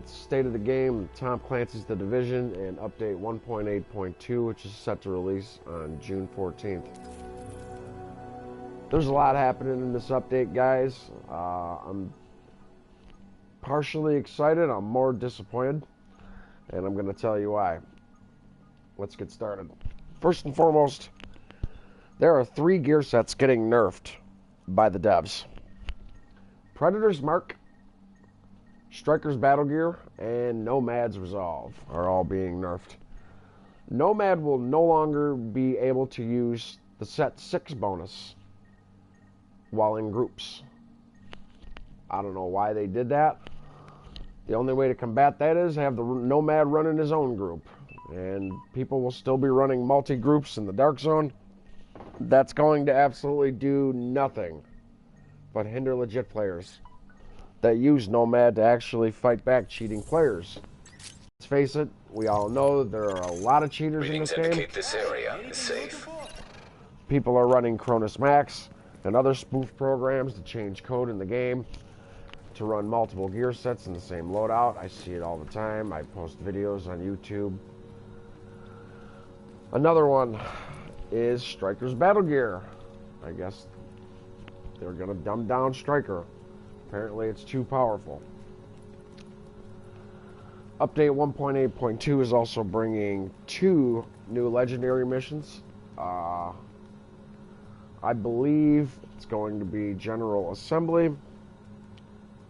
State of the game, Tom Clancy's The Division, and update 1.8.2, which is set to release on June 14th. There's a lot happening in this update, guys. I'm partially excited. I'm more disappointed, and I'm going to tell you why. Let's get started. First and foremost, there are 3 gear sets getting nerfed by the devs. Predator's Mark, Strikers Battlegear, and Nomad's Resolve are all being nerfed. Nomad will no longer be able to use the set 6 bonus while in groups. I don't know why they did that. The only way to combat that is have the Nomad run in his own group. And people will still be running multi-groups in the Dark Zone. That's going to absolutely do nothing but hinder legit players that use Nomad to actually fight back cheating players. Let's face it, we all know there are a lot of cheaters in this game. This area is safe. People are running Cronus Max and other spoof programs to change code in the game to run multiple gear sets in the same loadout. I see it all the time. I post videos on YouTube. Another one is Strikers Battlegear. I guess they're going to dumb down Striker. Apparently it's too powerful. Update 1.8.2 is also bringing 2 new legendary missions. I believe it's going to be General Assembly.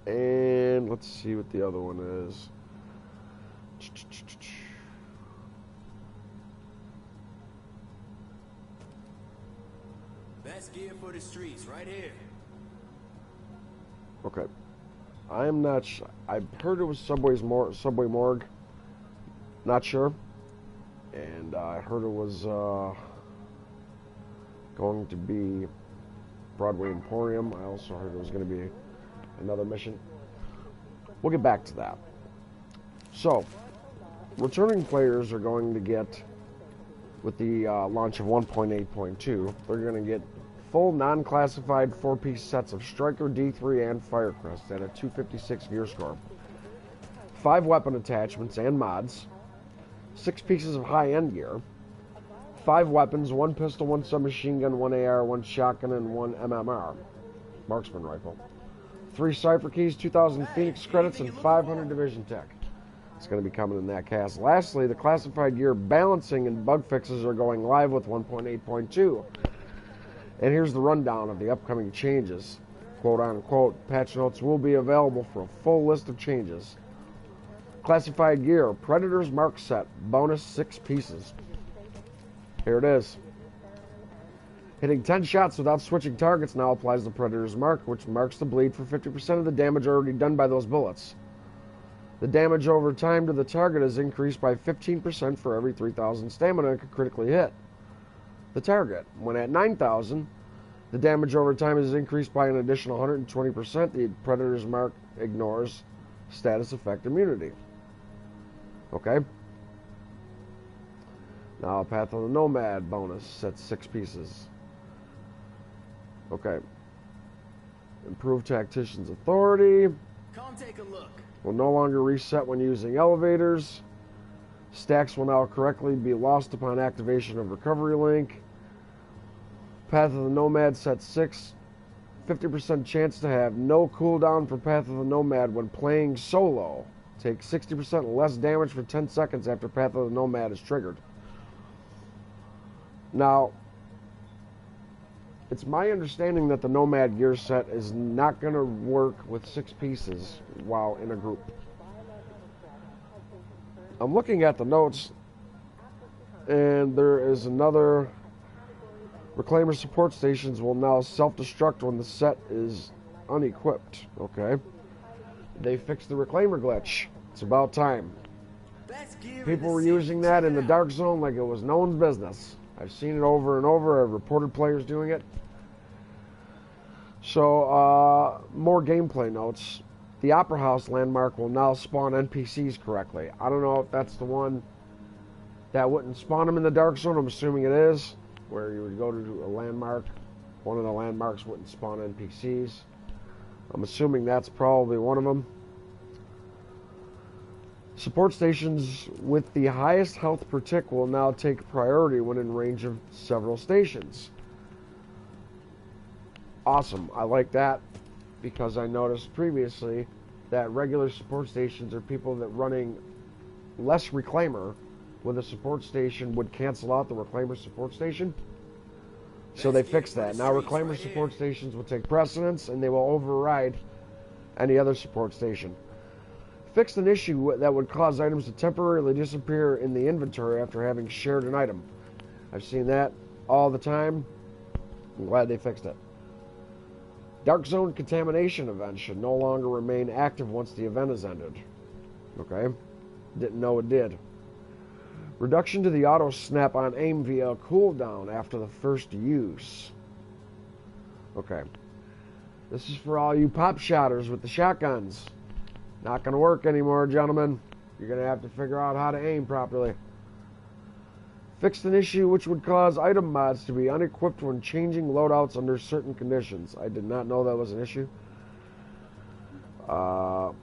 And let's see what the other one is. Best gear for the streets, right here. Okay. I am not sure. I've heard it was Subway Morgue. Not sure. And I heard it was going to be Broadway Emporium. I also heard it was going to be another mission. We'll get back to that. So, returning players are going to get, with the launch of 1.8.2, they're going to get full non-classified 4-piece sets of Striker, D3, and Firecrest at a 256 gear score, 5 weapon attachments and mods, 6 pieces of high-end gear, 5 weapons, 1 pistol, 1 submachine gun, 1 AR, 1 shotgun, and 1 MMR, marksman rifle, 3 cipher keys, 2,000 Phoenix credits, and 500 division tech. It's going to be coming in that cast. Lastly, the classified gear balancing and bug fixes are going live with 1.8.2. And here's the rundown of the upcoming changes. Quote unquote, patch notes will be available for a full list of changes. Classified gear, Predator's Mark set, bonus 6 pieces. Here it is. Hitting 10 shots without switching targets now applies the Predator's Mark, which marks the bleed for 50% of the damage already done by those bullets. The damage over time to the target is increased by 15% for every 3,000 stamina it could critically hit the target. When at 9,000, the damage over time is increased by an additional 120%. The Predator's Mark ignores status effect immunity. Okay. Now, Path of the Nomad bonus sets 6 pieces. Okay. Improved Tactician's Authority. Come take a look. Will no longer reset when using elevators. Stacks will now correctly be lost upon activation of Recovery Link. Path of the Nomad set 6. 50% chance to have no cooldown for Path of the Nomad when playing solo. Take 60% less damage for 10 seconds after Path of the Nomad is triggered. Now, it's my understanding that the Nomad gear set is not going to work with 6 pieces while in a group. I'm looking at the notes, and there is another. Reclaimer support stations will now self-destruct when the set is unequipped. Okay. They fixed the Reclaimer glitch. It's about time. People were using that in the Dark Zone like it was no one's business. I've seen it over and over. I've reported players doing it. So, more gameplay notes. The Opera House landmark will now spawn NPCs correctly. I don't know if that's the one that wouldn't spawn them in the Dark Zone. I'm assuming it is, where you would go to a landmark. One of the landmarks wouldn't spawn NPCs. I'm assuming that's probably one of them. Support stations with the highest health per tick will now take priority when in range of several stations. Awesome. I like that because I noticed previously that regular support stations are people that running less reclaimer with a support station would cancel out the reclaimer support station. So they fixed that. Now reclaimer support stations will take precedence and they will override any other support station. Fixed an issue that would cause items to temporarily disappear in the inventory after having shared an item. I've seen that all the time. I'm glad they fixed it. Dark zone contamination event should no longer remain active once the event is ended. Okay. Didn't know it did. Reduction to the auto snap on aim via cooldown after the first use. Okay. This is for all you pop shotters with the shotguns. Not going to work anymore, gentlemen. You're going to have to figure out how to aim properly. Fixed an issue which would cause item mods to be unequipped when changing loadouts under certain conditions. I did not know that was an issue. Okay.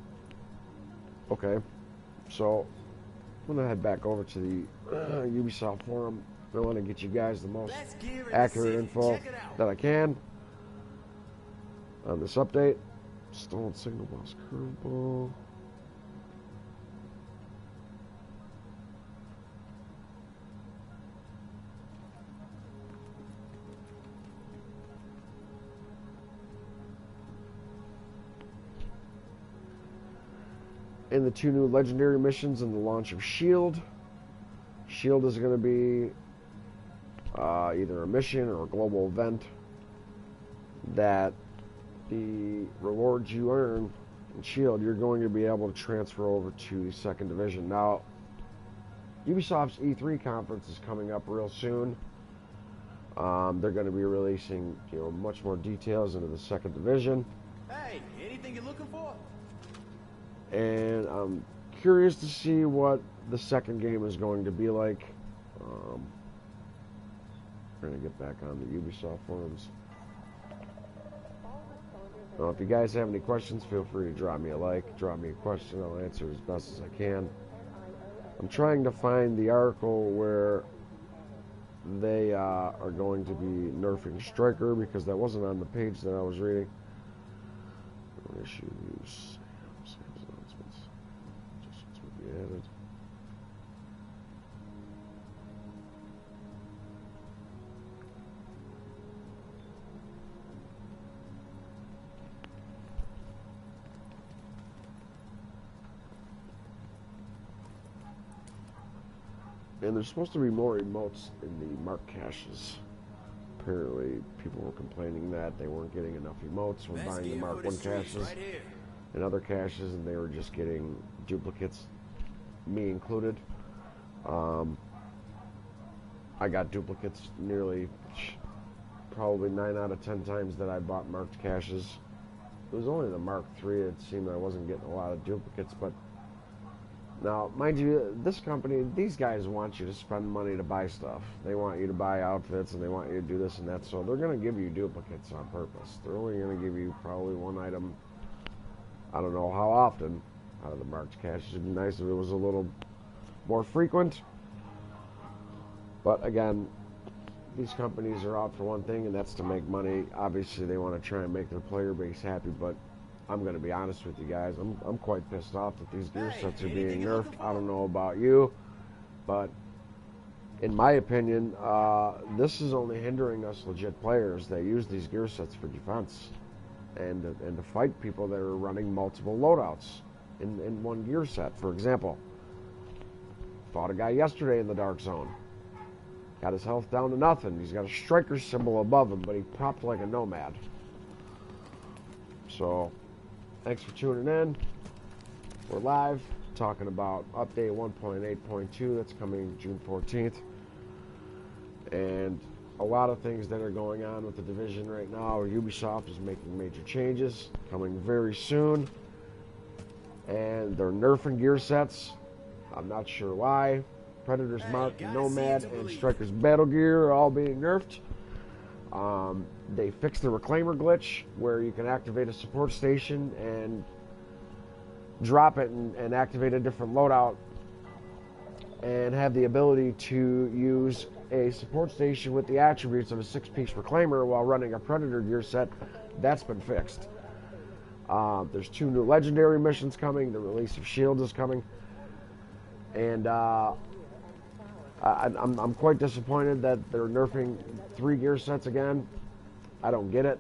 So, I'm going to head back over to the Ubisoft forum. I want to get you guys the most accurate info that I can on this update. Stolen signal boss curveball. And the 2 new legendary missions and the launch of Shield. Shield is going to be either a mission or a global event that the rewards you earn in Shield, you're going to be able to transfer over to the 2nd Division. Now, Ubisoft's E3 conference is coming up real soon. They're going to be releasing, much more details into the 2nd Division. Hey, anything you're looking for? And I'm curious to see what the second game is going to be like. We're going to get back on the Ubisoft forums. Well, if you guys have any questions, feel free to drop me a like, drop me a question. I'll answer as best as I can. I'm trying to find the article where they are going to be nerfing Striker because that wasn't on the page that I was reading. Issues, announcements, adjustments will be added. And there's supposed to be more emotes in the mark caches. Apparently, people were complaining that they weren't getting enough emotes when buying the Mark 1 caches and other caches, and they were just getting duplicates, me included. I got duplicates nearly, probably 9 out of 10 times that I bought marked caches. It was only the Mark 3, it seemed I wasn't getting a lot of duplicates, but now, mind you, this company, these guys want you to spend money to buy stuff. They want you to buy outfits, and they want you to do this and that, so they're going to give you duplicates on purpose. They're only going to give you probably one item, I don't know how often, out of the marked caches. It'd be nice if it was a little more frequent. But again, these companies are out for one thing, and that's to make money. Obviously, they want to try and make their player base happy, but I'm going to be honest with you guys. I'm quite pissed off that these gear sets are being nerfed. I don't know about you, but in my opinion, this is only hindering us legit players that use these gear sets for defense and to fight people that are running multiple loadouts in one gear set. For example, fought a guy yesterday in the dark zone. Got his health down to nothing. He's got a striker symbol above him, but he popped like a nomad. So, thanks for tuning in. We're live talking about update 1.8.2 that's coming June 14th. And a lot of things that are going on with the division right now. Ubisoft is making major changes coming very soon. And they're nerfing gear sets. I'm not sure why. Predator's Mark, Nomad, and Strikers Battlegear are all being nerfed. They fixed the reclaimer glitch where you can activate a support station and drop it and activate a different loadout and have the ability to use a support station with the attributes of a 6-piece reclaimer while running a predator gear set. That's been fixed. There's 2 new legendary missions coming. The release of shields is coming, and I'm quite disappointed that they're nerfing 3 gear sets again. I don't get it.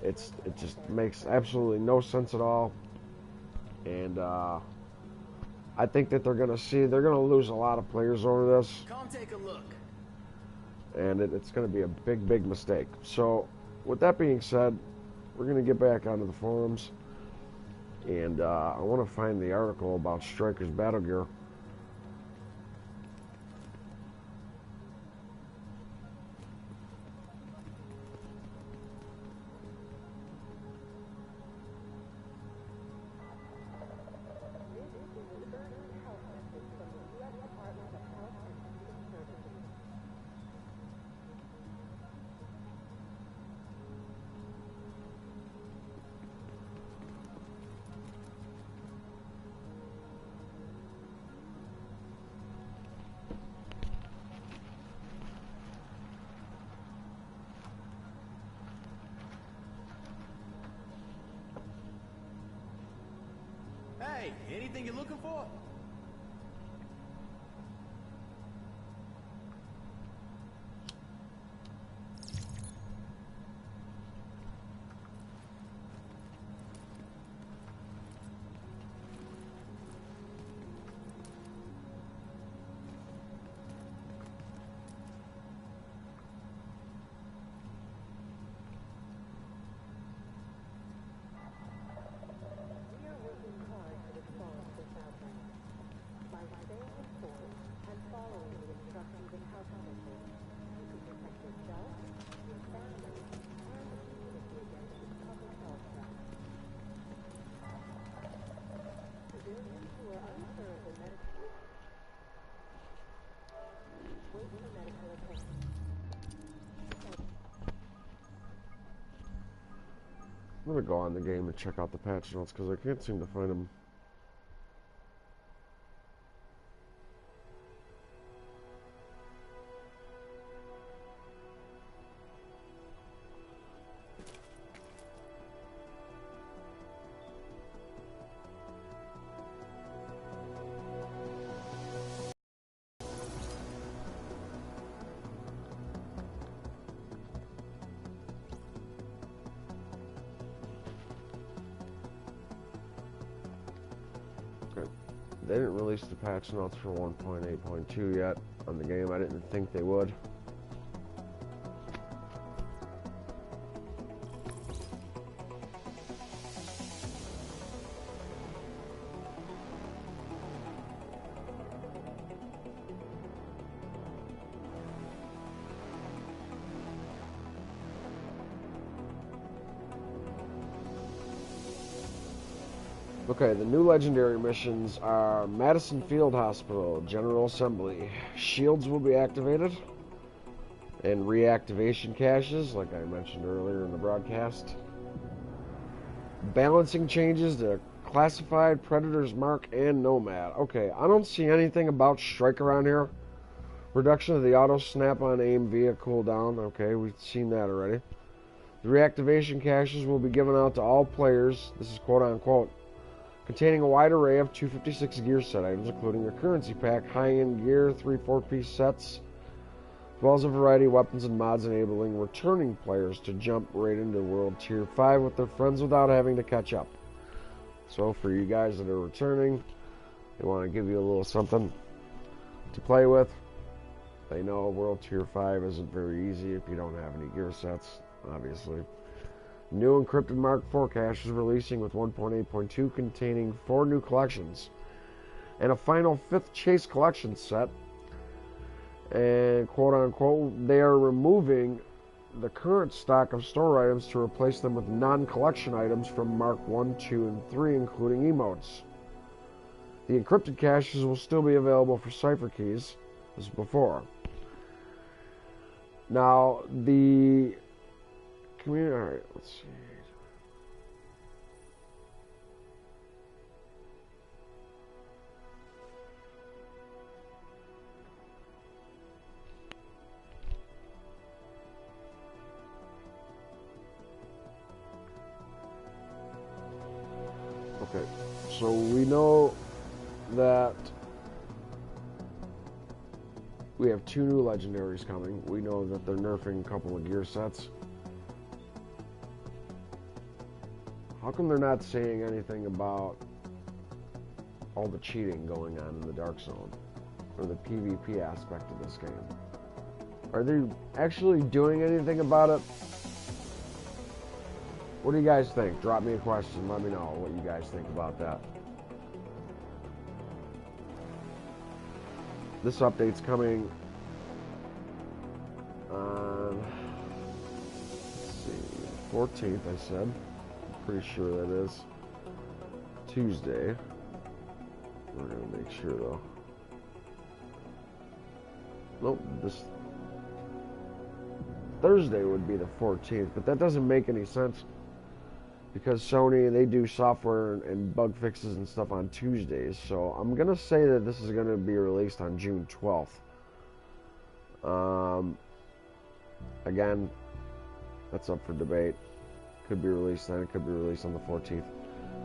It just makes absolutely no sense at all, and I think that they're gonna lose a lot of players over this. Come take a look. And it's gonna be a big mistake. So, with that being said, we're gonna get back onto the forums, and I want to find the article about Strikers Battlegear. Hey, anything you're looking for? I'm gonna go on the game and check out the patch notes because I can't seem to find them. They didn't release the patch notes for 1.8.2 yet on the game. I didn't think they would. Okay, the new legendary missions are Madison Field Hospital, General Assembly. Shields will be activated, and reactivation caches, like I mentioned earlier in the broadcast. Balancing changes to Classified, Predators, Mark, and Nomad. Okay, I don't see anything about Strike around here. Reduction of the auto snap-on aim via cooldown. Okay, we've seen that already. The reactivation caches will be given out to all players. This is quote-unquote. Containing a wide array of 256 gear set items, including a currency pack, high-end gear, 3 4-piece sets, as well as a variety of weapons and mods enabling returning players to jump right into World Tier 5 with their friends without having to catch up. So for you guys that are returning, they want to give you a little something to play with. They know World Tier 5 isn't very easy if you don't have any gear sets, obviously. New encrypted Mark IV cache is releasing with 1.8.2 containing 4 new collections and a final 5th chase collection set. And quote unquote, they are removing the current stock of store items to replace them with non-collection items from Mark 1, 2, and 3, including emotes. The encrypted caches will still be available for cipher keys as before. Now, the community, alright, let's see. Okay, so we know that we have 2 new legendaries coming. We know that they're nerfing a couple of gear sets. How come they're not saying anything about all the cheating going on in the Dark Zone, or the PvP aspect of this game? Are they actually doing anything about it? What do you guys think? Drop me a question. Let me know what you guys think about that. This update's coming on, let's see, 14th, I said. Pretty sure that is Tuesday. We're gonna make sure though. Nope, this Thursday would be the 14th, but that doesn't make any sense because Sony, they do software and bug fixes and stuff on Tuesdays. So I'm gonna say that this is gonna be released on June 12th. Again, that's up for debate. Could be released then, it could be released on the 14th.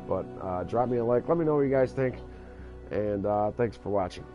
But drop me a like, let me know what you guys think, and thanks for watching.